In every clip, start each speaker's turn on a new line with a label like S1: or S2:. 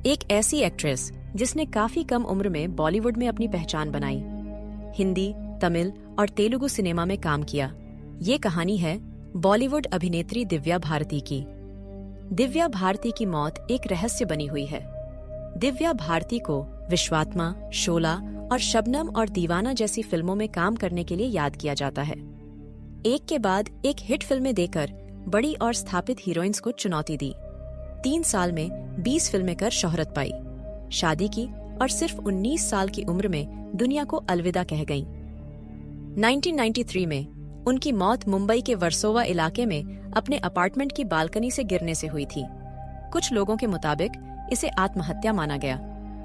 S1: एक ऐसी एक्ट्रेस जिसने काफी कम उम्र में बॉलीवुड में अपनी पहचान बनाई, हिंदी, तमिल और तेलुगु सिनेमा में काम किया। ये कहानी है बॉलीवुड अभिनेत्री दिव्या भारती की। दिव्या भारती की मौत एक रहस्य बनी हुई है। दिव्या भारती को विश्वात्मा, शोला और शबनम और दीवाना जैसी फिल्मों में काम करने के लिए याद किया जाता है। एक के बाद एक हिट फिल्में देकर बड़ी और स्थापित हीरोइंस को चुनौती दी। 3 साल में 20 फिल्में कर शोहरत पाई, शादी की और सिर्फ 19 साल की उम्र में दुनिया को अलविदा कह गईं। 1993 में उनकी मौत मुंबई के वर्सोवा इलाके में अपने अपार्टमेंट की बालकनी से गिरने से हुई थी। कुछ लोगों के मुताबिक इसे आत्महत्या माना गया,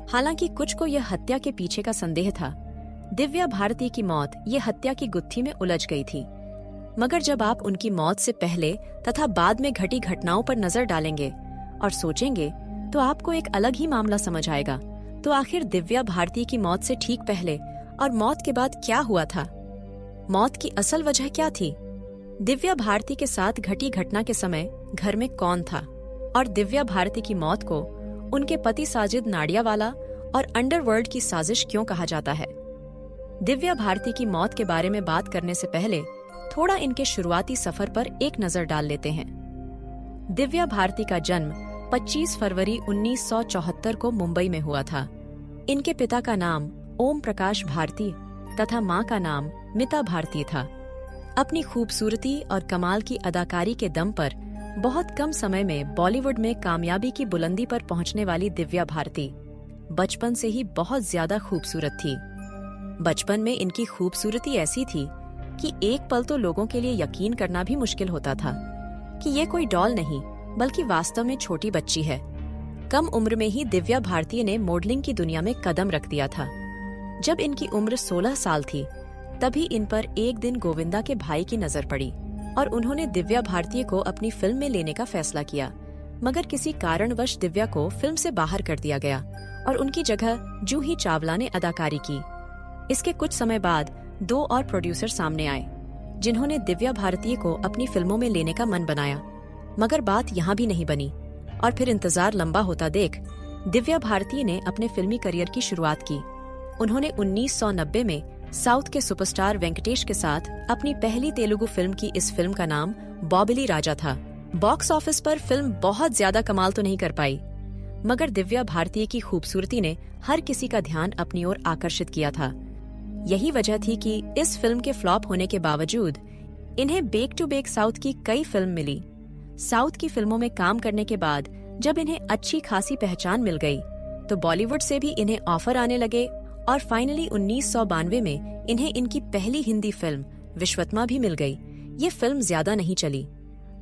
S1: हालांकि कुछ को यह हत्या के पीछे का संदेह था। दिव्या भारती की मौत ये हत्या की गुत्थी में उलझ गई थी, मगर जब आप उनकी मौत से पहले तथा बाद में घटी घटनाओं पर नजर डालेंगे और सोचेंगे तो आपको एक अलग ही मामला समझ आएगा। तो आखिर दिव्या भारती की मौत से ठीक पहले और मौत के बाद क्या हुआ था? मौत की असल वजह क्या थी? दिव्या भारती के साथ घटी घटना के समय घर में कौन था? और दिव्या भारती की मौत को उनके पति साजिद नाडियावाला और अंडरवर्ल्ड की साजिश क्यों कहा जाता है? दिव्या भारती की मौत के बारे में बात करने से पहले थोड़ा इनके शुरुआती सफर पर एक नजर डाल लेते हैं। दिव्या भारती का जन्म 25 फरवरी 1974 को मुंबई में हुआ था। इनके पिता का नाम ओम प्रकाश भारती तथा मां का नाम मिता भारती था। अपनी खूबसूरती और कमाल की अदाकारी के दम पर बहुत कम समय में बॉलीवुड में कामयाबी की बुलंदी पर पहुंचने वाली दिव्या भारती बचपन से ही बहुत ज्यादा खूबसूरत थी। बचपन में इनकी खूबसूरती ऐसी थी कि एक पल तो लोगों के लिए यकीन करना भी मुश्किल होता था कि ये कोई डॉल नहीं बल्कि वास्तव में छोटी बच्ची है। कम उम्र में ही दिव्या भारती ने मॉडलिंग की दुनिया में कदम रख दिया था। जब इनकी उम्र 16 साल थी तभी इन पर एक दिन गोविंदा के भाई की नजर पड़ी और उन्होंने दिव्या भारती को अपनी फिल्म में लेने का फैसला किया, मगर किसी कारणवश दिव्या को फिल्म से बाहर कर दिया गया और उनकी जगह जूही चावला ने अदाकारी की। इसके कुछ समय बाद 2 और प्रोड्यूसर सामने आए जिन्होंने दिव्या भारती को अपनी फिल्मों में लेने का मन बनाया, मगर बात यहाँ भी नहीं बनी और फिर इंतजार लंबा होता देख दिव्या भारती ने अपने फिल्मी करियर की शुरुआत की। उन्होंने 1990 में साउथ के सुपरस्टार वेंकटेश के साथ अपनी पहली तेलुगु फिल्म की। इस फिल्म का नाम बॉबिली राजा था। बॉक्स ऑफिस पर फिल्म बहुत ज्यादा कमाल तो नहीं कर पाई, मगर दिव्या भारती की खूबसूरती ने हर किसी का ध्यान अपनी ओर आकर्षित किया था। यही वजह थी कि इस फिल्म के फ्लॉप होने के बावजूद इन्हें बैक टू बैक साउथ की कई फिल्म मिली। साउथ की फिल्मों में काम करने के बाद जब इन्हें अच्छी खासी पहचान मिल गई तो बॉलीवुड से भी इन्हें ऑफर आने लगे और फाइनली 1992 में इन्हें इनकी पहली हिंदी फिल्म विश्वात्मा भी मिल गई। ये फिल्म ज्यादा नहीं चली,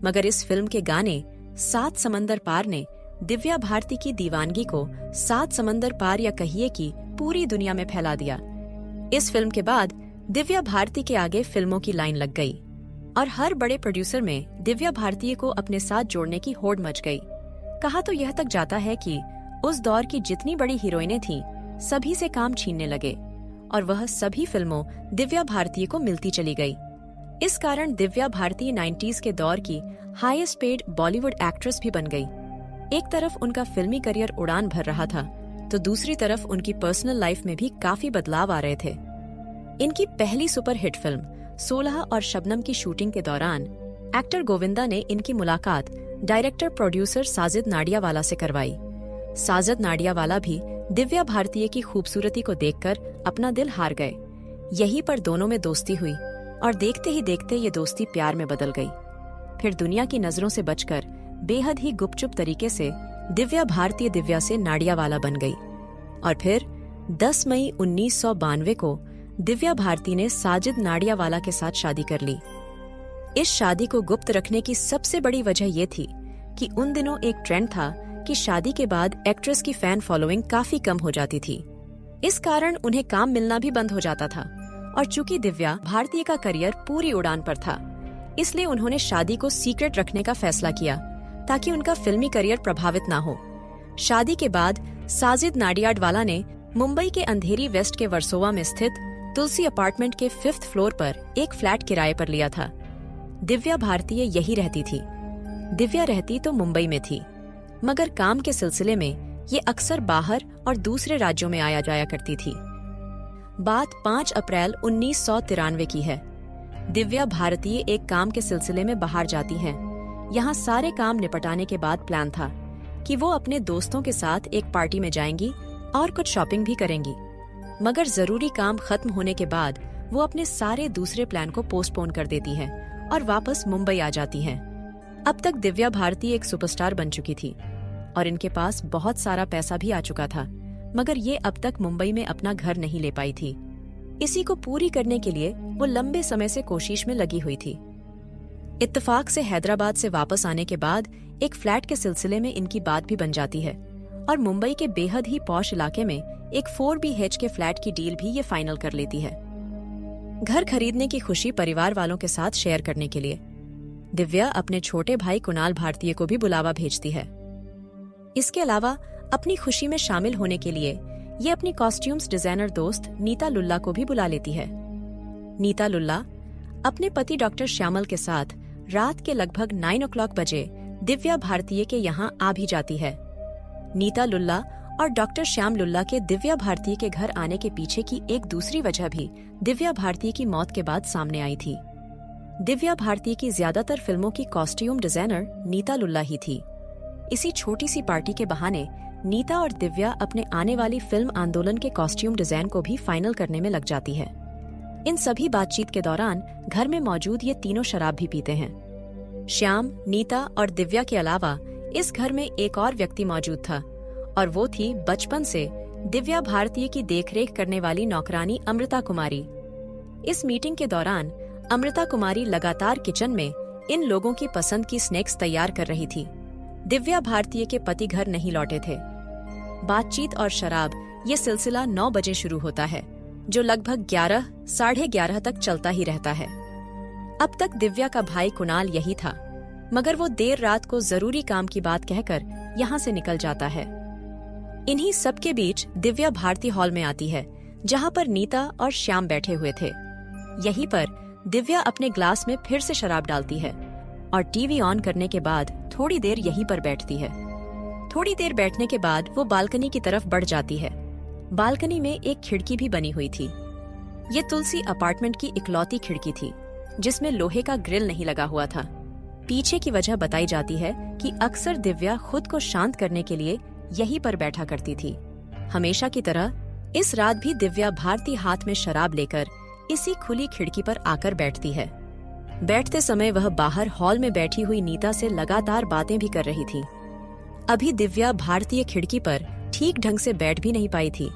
S1: मगर इस फिल्म के गाने 7 समंदर पार ने दिव्या भारती की दीवानगी को 7 समंदर पार या कहिए कि पूरी दुनिया में फैला दिया। इस फिल्म के बाद दिव्या भारती के आगे फिल्मों की लाइन लग गई और हर बड़े प्रोड्यूसर में दिव्या भारती को अपने साथ जोड़ने की होड़ मच गई। कहा तो यह तक जाता है कि उस दौर की जितनी बड़ी हीरोइनें थीं, सभी से काम छीनने लगे और वह सभी फिल्मों दिव्या भारती को मिलती चली गई। इस कारण दिव्या भारती 90s के दौर की हाईएस्ट पेड बॉलीवुड एक्ट्रेस भी बन गई। एक तरफ उनका फिल्मी करियर उड़ान भर रहा था तो दूसरी तरफ उनकी पर्सनल लाइफ में भी काफी बदलाव आ रहे थे। इनकी पहली सुपरहिट फिल्म 16 और शबनम की शूटिंग के दौरान एक्टर गोविंदा ने इनकी मुलाकात डायरेक्टर प्रोड्यूसर साजिद नाडियावाला से करवाई। साजिद नाडियावाला भी दिव्या भारती की खूबसूरती को देखकर अपना दिल हार गए। यहीं पर दोनों में दोस्ती हुई और देखते ही देखते ये दोस्ती प्यार में बदल गई। फिर दुनिया की नजरों से बचकर बेहद ही गुपचुप तरीके से दिव्या भारती दिव्या से नाडियावाला बन गई और फिर 10 मई 1992 को दिव्या भारती ने साजिद नाडियावाला के साथ शादी कर ली। इस शादी को गुप्त रखने की सबसे बड़ी वजह ये थी कि उन दिनों एक ट्रेंड था कि शादी के बाद एक्ट्रेस की फैन फॉलोइंग काफी कम हो जाती थी। इस कारण उन्हें काम मिलना भी बंद हो जाता था और चूंकि दिव्या भारती का करियर पूरी उड़ान पर था, इसलिए उन्होंने शादी को सीक्रेट रखने का फैसला किया ताकि उनका फिल्मी करियर प्रभावित ना हो। शादी के बाद साजिद नाडियाडवाला ने मुंबई के अंधेरी वेस्ट के वर्सोवा में स्थित तुलसी अपार्टमेंट के 5th फ्लोर पर एक फ्लैट किराए पर लिया था। दिव्या भारती यही रहती थी। दिव्या रहती तो मुंबई में थी, मगर काम के सिलसिले में ये अक्सर बाहर और दूसरे राज्यों में आया जाया करती थी। बात 5 अप्रैल 1993 की है। दिव्या भारतीय एक काम के सिलसिले में बाहर जाती हैं। यहाँ सारे काम निपटाने के बाद प्लान था कि वो अपने दोस्तों के साथ एक पार्टी में जाएंगी और कुछ शॉपिंग भी करेंगी, मगर जरूरी काम खत्म होने के बाद वो अपने सारे दूसरे प्लान को पोस्टपोन कर देती हैं और वापस मुंबई आ जाती हैं। अब तक दिव्या भारती एक सुपरस्टार बन चुकी थी और इनके पास बहुत सारा पैसा भी आ चुका था, मगर ये अब तक मुंबई में अपना घर नहीं ले पाई थी। इसी को पूरी करने के लिए वो लंबे समय से कोशिश में लगी हुई थी। इत्तेफाक से हैदराबाद से वापस आने के बाद एक फ्लैट के सिलसिले में इनकी बात भी बन जाती है और मुंबई के बेहद ही पॉश इलाके में एक 4 BH के फ्लैट की डील भी ये फाइनल कर लेती है। घर खरीदने की खुशी परिवार वालों के साथ शेयर करने के लिए दिव्या अपने छोटे भाई कुणाल भारतीय को भी बुलावा भेजती है। इसके अलावा अपनी खुशी में शामिल होने के लिए ये अपनी कॉस्ट्यूम्स डिजाइनर दोस्त नीता लुल्ला को भी बुला लेती है। नीता लुल्ला अपने पति डॉक्टर श्यामल के साथ रात के लगभग 9 o'clock बजे दिव्या भारतीय के यहाँ आ भी जाती है। नीता लुल्ला और डॉक्टर श्याम लुल्ला के दिव्या भारतीय के घर आने के पीछे की एक दूसरी वजह भी दिव्या भारतीय की मौत के बाद सामने आई थी। दिव्या भारतीय की ज्यादातर फिल्मों की कॉस्ट्यूम डिजाइनर नीता लुल्ला ही थी। इसी छोटी सी पार्टी के बहाने नीता और दिव्या अपने आने वाली फिल्म आंदोलन के कॉस्ट्यूम डिजाइन को भी फाइनल करने में लग जाती है। इन सभी बातचीत के दौरान घर में मौजूद ये तीनों शराब भी पीते हैं। श्याम, नीता और दिव्या के अलावा इस घर में एक और व्यक्ति मौजूद था और वो थी बचपन से दिव्या भारतीय की देखरेख करने वाली नौकरानी अमृता कुमारी। इस मीटिंग के दौरान अमृता कुमारी लगातार किचन में इन लोगों की पसंद की स्नैक्स तैयार कर रही थी। दिव्या भारतीय के पति घर नहीं लौटे थे। बातचीत और शराब ये सिलसिला 9 बजे शुरू होता है, जो लगभग 11, साढ़े 11 तक चलता ही रहता है। अब तक दिव्या का भाई कुणाल यही था, मगर वो देर रात को जरूरी काम की बात कहकर यहाँ से निकल जाता है। इन्हीं सब के बीच दिव्या भारती हॉल में आती है, जहाँ पर नीता और श्याम बैठे हुए थे। यहीं पर दिव्या अपने ग्लास में फिर से शराब डालती है और टीवी ऑन करने के बाद थोड़ी देर यहीं पर बैठती है। थोड़ी देर बैठने के बाद वो बालकनी की तरफ बढ़ जाती है। बालकनी में एक खिड़की भी बनी हुई थी। ये तुलसी अपार्टमेंट की इकलौती खिड़की थी, जिसमें लोहे का ग्रिल नहीं लगा हुआ था। पीछे की वजह बताई जाती है कि अक्सर दिव्या खुद को शांत करने के लिए यहीं पर बैठा करती थी। हमेशा की तरह इस रात भी दिव्या भारती हाथ में शराब लेकर इसी खुली खिड़की पर आकर बैठती है। बैठते समय वह बाहर हॉल में बैठी हुई नीता से लगातार बातें भी कर रही थी। अभी दिव्या भारतीय खिड़की पर ठीक ढंग से बैठ भी नहीं पाई थी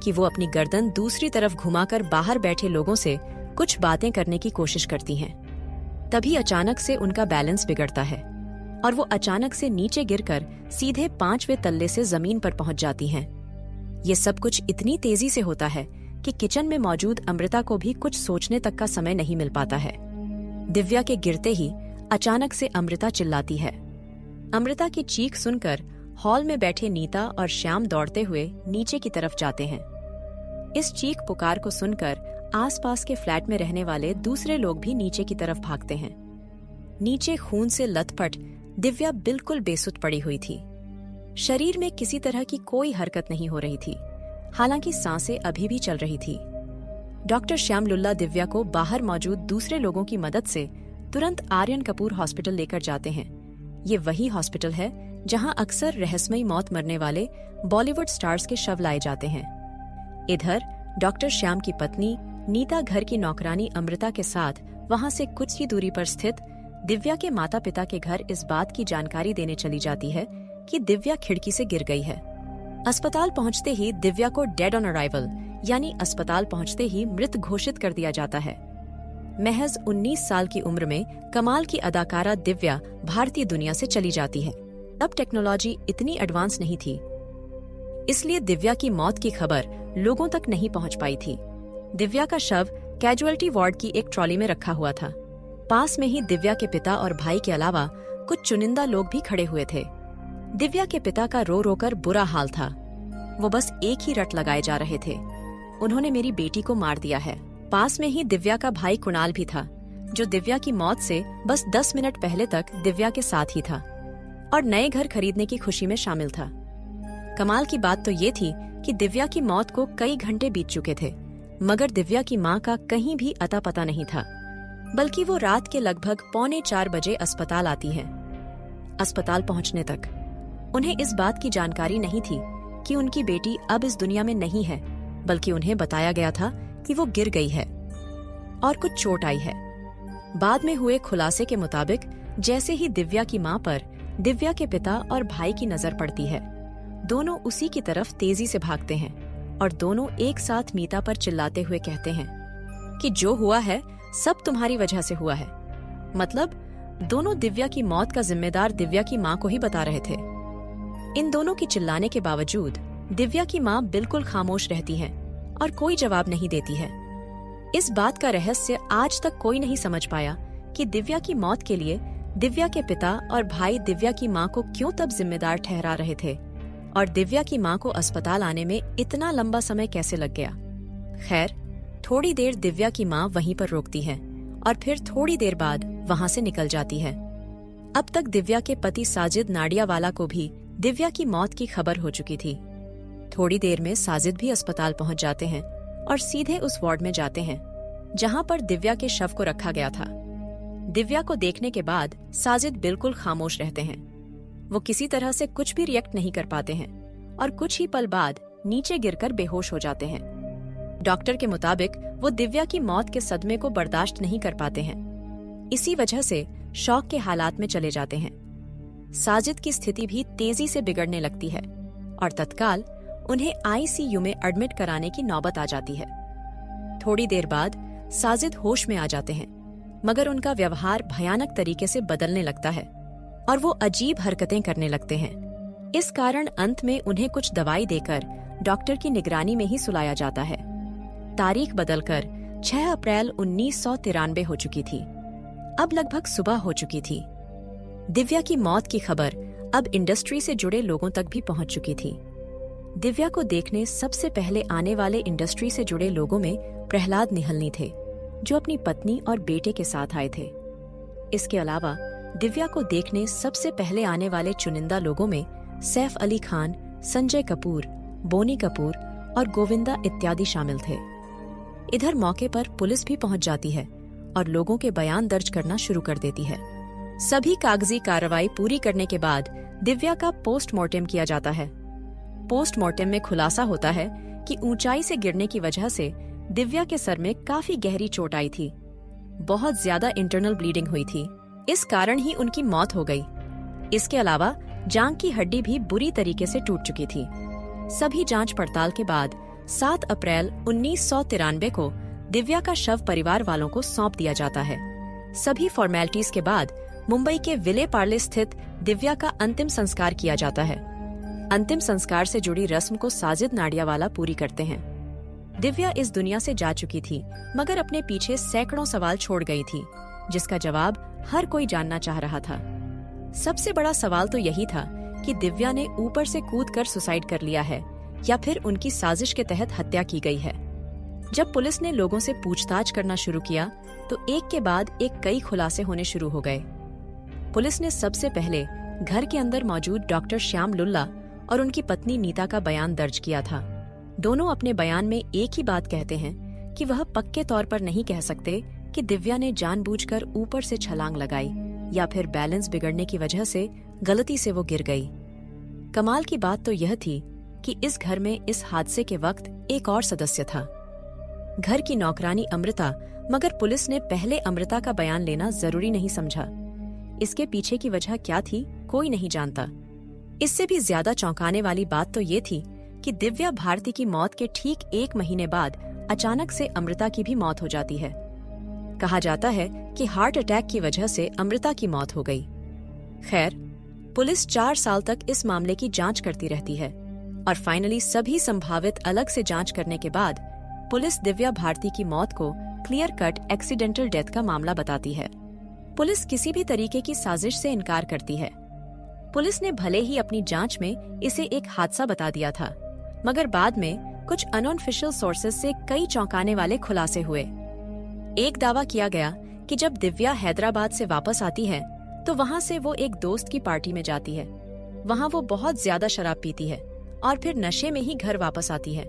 S1: कि वो अपनी गर्दन दूसरी तरफ घुमाकर बाहर बैठे लोगों से कुछ बातें करने की कोशिश करती हैं। तभी अचानक से उनका बैलेंस बिगड़ता है और वो अचानक से नीचे गिरकर सीधे 5वें तल्ले से जमीन पर पहुंच जाती हैं। ये सब कुछ इतनी तेजी से होता है कि किचन में मौजूद अमृता को भी कुछ सोचने तक का समय नहीं मिल पाता है। दिव्या के गिरते ही अचानक से अमृता चिल्लाती है। अमृता की चीख सुनकर हॉल में बैठे नीता और श्याम दौड़ते हुए नीचे की तरफ जाते हैं। इस चीख पुकार को सुनकर आसपास के फ्लैट में रहने वाले दूसरे लोग भी नीचे की तरफ भागते हैं। नीचे खून से लथपथ दिव्या बिल्कुल बेसुध पड़ी हुई थी। शरीर में किसी तरह की कोई हरकत नहीं हो रही थी, हालांकि सांसें अभी भी चल रही थी। डॉक्टर श्याम लुल्ला दिव्या को बाहर मौजूद दूसरे लोगों की मदद से तुरंत आर्यन कपूर हॉस्पिटल लेकर जाते हैं। ये वही हॉस्पिटल है जहां अक्सर रहस्यमयी मौत मरने वाले बॉलीवुड स्टार्स के शव लाए जाते हैं। इधर डॉक्टर श्याम की पत्नी नीता घर की नौकरानी अमृता के साथ वहां से कुछ ही दूरी पर स्थित दिव्या के माता पिता के घर इस बात की जानकारी देने चली जाती है कि दिव्या खिड़की से गिर गई है। अस्पताल पहुंचते ही दिव्या को डेड ऑन अराइवल यानी अस्पताल पहुंचते ही मृत घोषित कर दिया जाता है। महज 19 साल की उम्र में कमाल की अदाकारा दिव्या भारतीय दुनिया से चली जाती है। तब टेक्नोलॉजी इतनी एडवांस नहीं थी, इसलिए दिव्या की मौत की खबर लोगों तक नहीं पहुंच पाई थी। दिव्या का शव कैजुअल्टी वार्ड की एक ट्रॉली में रखा हुआ था। पास में ही दिव्या के पिता और भाई के अलावा कुछ चुनिंदा लोग भी खड़े हुए थे। दिव्या के पिता का रो रो कर बुरा हाल था। वो बस एक ही रट लगाए जा रहे थे, उन्होंने मेरी बेटी को मार दिया है। पास में ही दिव्या का भाई कुणाल भी था, जो दिव्या की मौत से बस 10 मिनट पहले तक दिव्या के साथ ही था और नए घर खरीदने की खुशी में शामिल था। कमाल की बात तो ये थी कि दिव्या की मौत को कई घंटे बीत चुके थे, मगर दिव्या की मां का कहीं भी अता पता नहीं था। बल्कि वो रात के लगभग 3:45 बजे अस्पताल आती है। अस्पताल पहुंचने तक उन्हें इस बात की जानकारी नहीं थी कि उनकी बेटी अब इस दुनिया में नहीं है, बल्कि उन्हें बताया गया था कि वो गिर गई है और कुछ चोट आई है। बाद में हुए खुलासे के मुताबिक जैसे ही दिव्या की मां पर दिव्या के पिता और भाई की नजर पड़ती है, दोनों उसी की तरफ तेजी से भागते हैं और दोनों एक साथ मीता पर चिल्लाते हुए कहते हैं कि जो हुआ है सब तुम्हारी वजह से हुआ है। मतलब दोनों दिव्या की मौत का जिम्मेदार दिव्या की मां को ही बता रहे थे। इन दोनों की चिल्लाने के बावजूद दिव्या की मां बिल्कुल खामोश रहती है और कोई जवाब नहीं देती है। इस बात का रहस्य आज तक कोई नहीं समझ पाया कि दिव्या की मौत के लिए दिव्या के पिता और भाई दिव्या की मां को क्यों तब जिम्मेदार ठहरा रहे थे और दिव्या की मां को अस्पताल आने में इतना लंबा समय कैसे लग गया। खैर, थोड़ी देर दिव्या की मां वहीं पर रोकती है और फिर थोड़ी देर बाद वहां से निकल जाती है। अब तक दिव्या के पति साजिद नाडियावाला को भी दिव्या की मौत की खबर हो चुकी थी। थोड़ी देर में साजिद भी अस्पताल पहुंच जाते हैं और सीधे उस वार्ड में जाते हैं जहां पर दिव्या के शव को रखा गया था। दिव्या को देखने के बाद साजिद बिल्कुल खामोश रहते हैं। वो किसी तरह से कुछ भी रिएक्ट नहीं कर पाते हैं और कुछ ही पल बाद नीचे गिरकर बेहोश हो जाते हैं। डॉक्टर के मुताबिक वो दिव्या की मौत के सदमे को बर्दाश्त नहीं कर पाते हैं। इसी वजह से शॉक के हालात में चले जाते हैं। साजिद की स्थिति भी तेजी से बिगड़ने लगती है और तत्काल उन्हें आईसीयू में एडमिट कराने की नौबत आ जाती है। थोड़ी देर बाद साजिद होश में आ जाते हैं, मगर उनका व्यवहार भयानक तरीके से बदलने लगता है और वो अजीब हरकतें करने लगते हैं। इस कारण अंत में उन्हें कुछ दवाई देकर डॉक्टर की निगरानी में ही सुलाया जाता है। तारीख बदलकर 6 अप्रैल 1993 हो चुकी थी। अब लगभग सुबह हो चुकी थी। दिव्या की मौत की खबर अब इंडस्ट्री से जुड़े लोगों तक भी पहुंच चुकी थी। दिव्या को देखने सबसे पहले आने वाले इंडस्ट्री से जुड़े लोगों में प्रहलाद निहलनी थे, जो अपनी पत्नी और बेटे के साथ आए थे। इसके अलावा दिव्या को देखने सबसे पहले आने वाले चुनिंदा लोगों में सैफ अली खान, संजय कपूर, बोनी कपूर और गोविंदा इत्यादि शामिल थे। इधर मौके पर पुलिस भी पहुंच जाती है और लोगों के बयान दर्ज करना शुरू कर देती है। सभी कागजी कार्रवाई पूरी करने के बाद दिव्या का पोस्टमार्टम किया जाता है। पोस्टमार्टम में खुलासा होता है कि ऊंचाई से गिरने की वजह से दिव्या के सर में काफी गहरी चोट आई थी। बहुत ज्यादा इंटरनल ब्लीडिंग हुई थी, इस कारण ही उनकी मौत हो गई। इसके अलावा जांघ की हड्डी भी बुरी तरीके से टूट चुकी थी। सभी जांच पड़ताल के बाद 7 अप्रैल 1993 को दिव्या का शव परिवार वालों को सौंप दिया जाता है। सभी फॉर्मेलिटीज के बाद मुंबई के विले पार्ले स्थित दिव्या का अंतिम संस्कार किया जाता है। अंतिम संस्कार से जुड़ी रस्म को साजिद नाडियावाला पूरी करते हैं। दिव्या इस दुनिया से जा चुकी थी, मगर अपने पीछे सैकड़ों सवाल छोड़ गई थी, जिसका जवाब हर कोई जानना चाह रहा था। सबसे बड़ा सवाल तो यही था कि दिव्या ने ऊपर से कूदकर सुसाइड कर लिया है या फिर उनकी साजिश के तहत हत्या की गई है। जब पुलिस ने लोगों से पूछताछ करना शुरू किया तो एक के बाद एक कई खुलासे होने शुरू हो गए। पुलिस ने सबसे पहले घर के अंदर मौजूद डॉक्टर श्याम लुल्ला और उनकी पत्नी नीता का बयान दर्ज किया था। दोनों अपने बयान में एक ही बात कहते हैं कि वह पक्के तौर पर नहीं कह सकते कि दिव्या ने जानबूझकर ऊपर से छलांग लगाई या फिर बैलेंस बिगड़ने की वजह से गलती से वो गिर गई। कमाल की बात तो यह थी कि इस घर में इस हादसे के वक्त एक और सदस्य था, घर की नौकरानी अमृता। मगर पुलिस ने पहले अमृता का बयान लेना जरूरी नहीं समझा। इसके पीछे की वजह क्या थी, कोई नहीं जानता। इससे भी ज्यादा चौंकाने वाली बात तो ये थी कि दिव्या भारती की मौत के ठीक 1 महीने बाद अचानक से अमृता की भी मौत हो जाती है। कहा जाता है कि हार्ट अटैक की वजह से अमृता की मौत हो गई। खैर, पुलिस 4 साल तक इस मामले की जांच करती रहती है और फाइनली सभी संभावित अलग से जांच करने के बाद पुलिस दिव्या भारती की मौत को क्लियर कट एक्सीडेंटल डेथ का मामला बताती है। पुलिस किसी भी तरीके की साजिश से इनकार करती है। पुलिस ने भले ही अपनी जांच में इसे एक हादसा बता दिया था, मगर बाद में कुछ अनऑफिशियल सोर्सेज से कई चौंकाने वाले खुलासे हुए। एक दावा किया गया कि जब दिव्या हैदराबाद से वापस आती है तो वहाँ से वो एक दोस्त की पार्टी में जाती है। वहाँ वो बहुत ज्यादा शराब पीती है और फिर नशे में ही घर वापस आती है।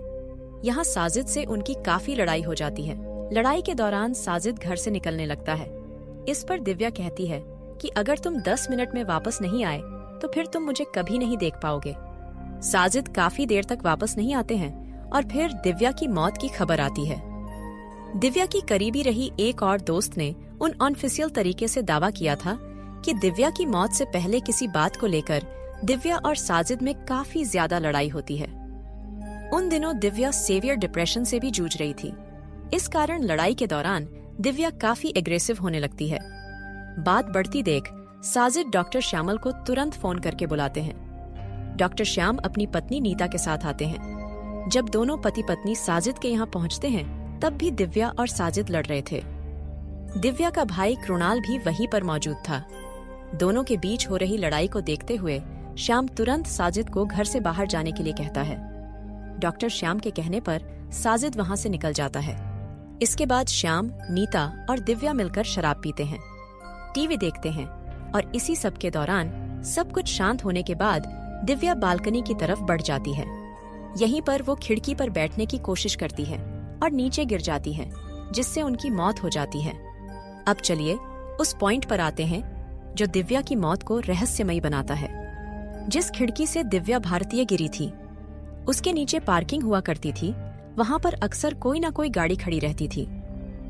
S1: यहाँ साजिद से उनकी काफी लड़ाई हो जाती है। लड़ाई के दौरान साजिद घर से निकलने लगता है। इस पर दिव्या कहती है कि अगर तुम 10 मिनट में वापस नहीं आए तो फिर तुम मुझे कभी नहीं देख पाओगे। साजिद काफी देर तक वापस नहीं आते हैं और फिर दिव्या की मौत की खबर आती है। दिव्या की करीबी रही एक और दोस्त ने उन ऑफिशियल तरीके से दावा किया था कि दिव्या की मौत से पहले किसी बात को लेकर दिव्या और साजिद में काफी ज्यादा लड़ाई होती है। उन दिनों दिव्या सीवियर डिप्रेशन से भी जूझ रही थी। इस कारण लड़ाई के दौरान दिव्या काफी एग्रेसिव होने लगती है। बात बढ़ती देख साजिद डॉक्टर श्यामल को तुरंत फोन करके बुलाते हैं। डॉक्टर श्याम अपनी पत्नी नीता के साथ आते हैं। जब दोनों पति पत्नी साजिद के यहाँ पहुँचते हैं तब भी दिव्या और साजिद लड़ रहे थे। दिव्या का भाई कृणाल भी वहीं पर मौजूद था। दोनों के बीच हो रही लड़ाई को देखते हुए श्याम तुरंत साजिद को घर से बाहर जाने के लिए कहता है। डॉक्टर श्याम के कहने पर साजिद वहाँ से निकल जाता है। इसके बाद श्याम, नीता और दिव्या मिलकर शराब पीते हैं, टीवी देखते हैं और इसी सब के दौरान सब कुछ शांत होने के बाद दिव्या बालकनी की तरफ बढ़ जाती है। यहीं पर वो खिड़की पर बैठने की कोशिश करती है और नीचे गिर जाती है, जिससे उनकी मौत हो जाती है। अब चलिए उस पॉइंट पर आते हैं जो दिव्या की मौत को रहस्यमयी बनाता है। जिस खिड़की से दिव्या भारतीय गिरी थी उसके नीचे पार्किंग हुआ करती थी। वहां पर अक्सर कोई ना कोई गाड़ी खड़ी रहती थी,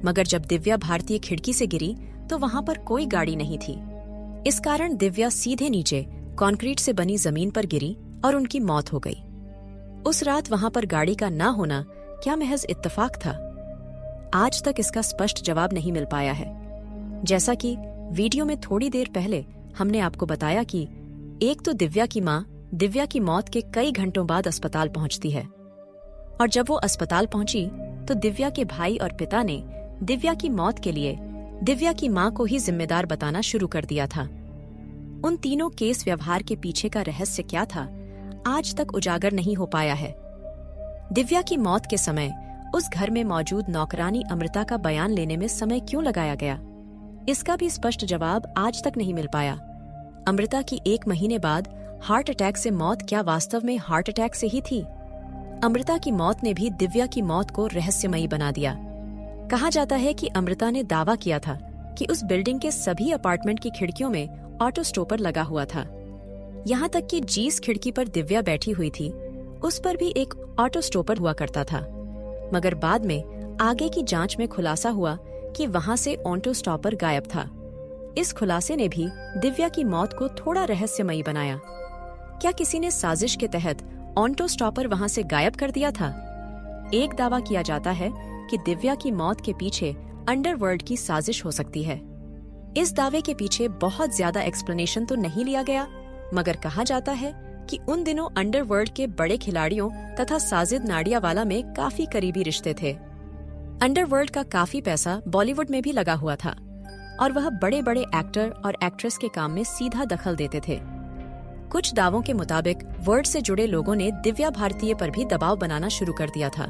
S1: मगर जब दिव्या भारतीय खिड़की से गिरी तो वहां पर कोई गाड़ी नहीं थी। इस कारण दिव्या सीधे नीचे कंक्रीट से बनी जमीन पर गिरी और उनकी मौत हो गई। उस रात वहां पर गाड़ी का ना होना क्या महज इत्तेफाक था? आज तक इसका स्पष्ट जवाब नहीं मिल पाया है। जैसा कि वीडियो में थोड़ी देर पहले हमने आपको बताया कि एक तो दिव्या की माँ दिव्या की मौत के कई घंटों बाद अस्पताल पहुंचती है, और जब वो अस्पताल पहुंची तो दिव्या के भाई और पिता ने दिव्या की मौत के लिए दिव्या की माँ को ही जिम्मेदार बताना शुरू कर दिया था। उन तीनों केस व्यवहार के पीछे का रहस्य क्या था, आज तक उजागर नहीं हो पाया है। दिव्या की मौत के समय उस घर में मौजूद नौकरानी अमृता का बयान लेने में समय क्यों लगाया गया, इसका भी स्पष्ट जवाब आज तक नहीं मिल पाया। अमृता की 1 महीने बाद हार्ट अटैक से मौत क्या वास्तव में हार्ट अटैक से ही थी? अमृता की मौत ने भी दिव्या की मौत को रहस्यमयी बना दिया। कहा जाता है कि अमृता ने दावा किया था कि उस बिल्डिंग के सभी अपार्टमेंट की खिड़कियों में ऑटो स्टॉपर लगा हुआ था। यहाँ तक कि जिस खिड़की पर दिव्या बैठी हुई थी उस पर भी एक ऑटो स्टॉपर हुआ करता था, मगर बाद में आगे की जांच में खुलासा हुआ कि वहाँ से ऑटो स्टॉपर गायब था। इस खुलासे ने भी दिव्या की मौत को थोड़ा रहस्यमयी बनाया। क्या किसी ने साजिश के तहत ऑटो स्टॉपर वहाँ से गायब कर दिया था? एक दावा किया जाता है कि दिव्या की मौत के पीछे अंडरवर्ल्ड की साजिश हो सकती है। इस दावे के पीछे बहुत ज्यादा एक्सप्लेनेशन तो नहीं लिया गया, मगर कहा जाता है कि उन दिनों अंडरवर्ल्ड के बड़े खिलाड़ियों तथा साजिद नाडियावाला में काफी करीबी रिश्ते थे। अंडरवर्ल्ड का काफी पैसा बॉलीवुड में भी लगा हुआ था और वह बड़े बड़े एक्टर और एक्ट्रेस के काम में सीधा दखल देते थे। कुछ दावों के मुताबिक वर्ल्ड से जुड़े लोगों ने दिव्या भारतीय पर भी दबाव बनाना शुरू कर दिया था।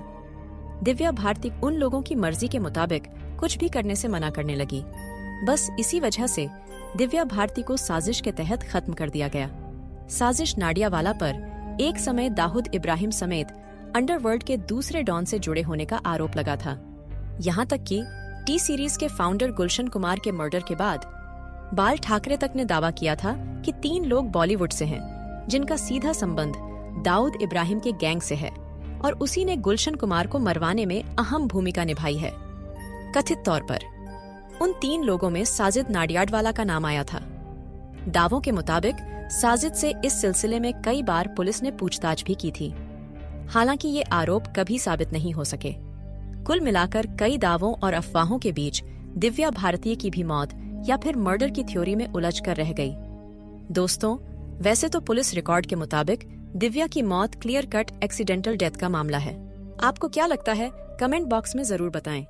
S1: दिव्या भारती उन लोगों की मर्जी के मुताबिक कुछ भी करने से मना करने लगी। बस इसी वजह से दिव्या भारती को साजिश के तहत खत्म कर दिया गया। साजिश नाडियावाला पर एक समय दाऊद इब्राहिम समेत अंडरवर्ल्ड के दूसरे डॉन से जुड़े होने का आरोप लगा था। यहाँ तक कि टी सीरीज के फाउंडर गुलशन कुमार के मर्डर के बाद बाल ठाकरे तक ने दावा किया था कि 3 लोग बॉलीवुड से हैं, जिनका सीधा संबंध दाऊद इब्राहिम के गैंग से है और उसी ने गुलशन कुमार को मरवाने में अहम भूमिका निभाई है। कथित तौर पर उन 3 लोगों में साजिद नाडियाडवाला का नाम आया था। दावों के मुताबिक साजिद से इस सिलसिले में कई बार पुलिस ने पूछताछ भी की थी, हालांकि ये आरोप कभी साबित नहीं हो सके। कुल मिलाकर कई दावों और अफवाहों के बीच दिव्या भारतीय की भी मौत या फिर मर्डर की थ्योरी में उलझ कर रह गई। दोस्तों, वैसे तो पुलिस रिकॉर्ड के मुताबिक दिव्या की मौत क्लियर कट एक्सीडेंटल डेथ का मामला है। आपको क्या लगता है? कमेंट बॉक्स में जरूर बताएं।